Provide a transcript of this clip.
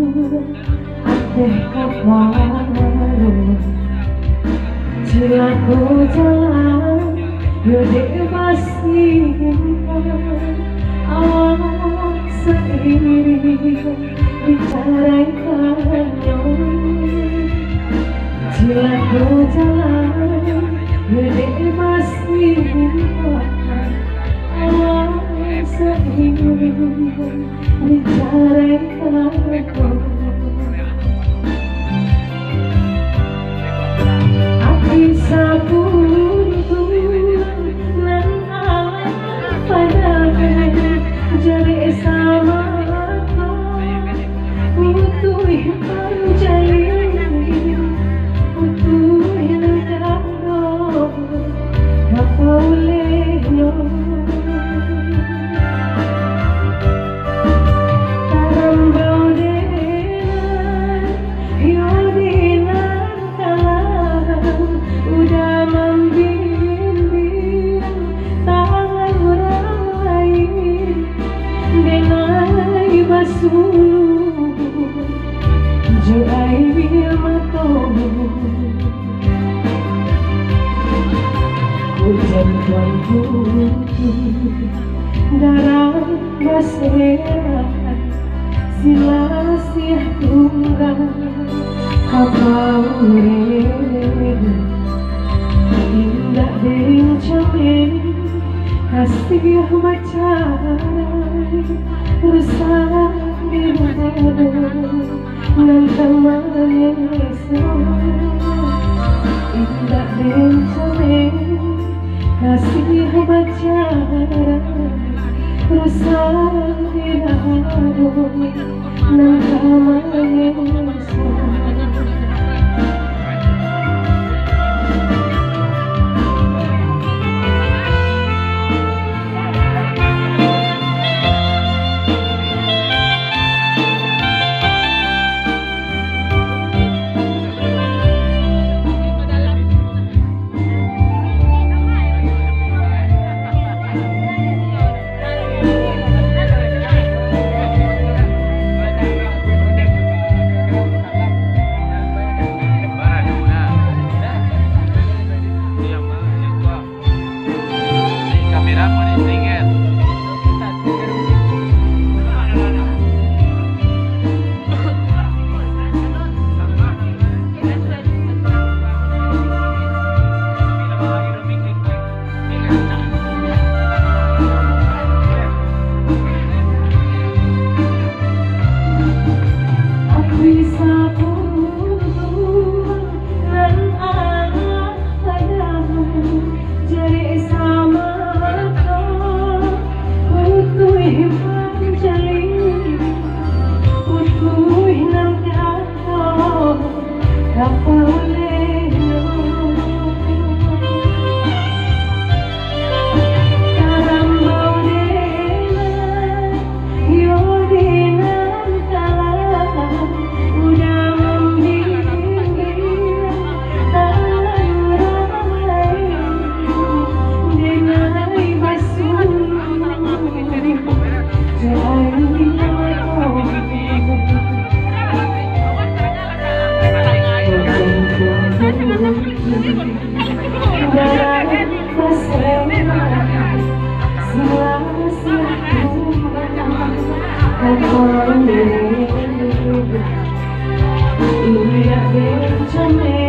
Ateh kaparu Cilaku jalan Yode pasimpan Awak seiring Bicara kanyo Cilaku jalan Yode pasimpan Awak seiring Bicara kanyo Sapunku nan alam padamu jari sama utui panjali utui negara kapolehnya tarambau dengan yodinan kalam udah membimbing tangan orang lain denai basuh juai matomu hujan tuanku darah basah sila siah tunggal kapau indah dincangin kasih macarai rusak di badan nan temannya indah dincangin kasih macarai rusak di badan nan temannya Ini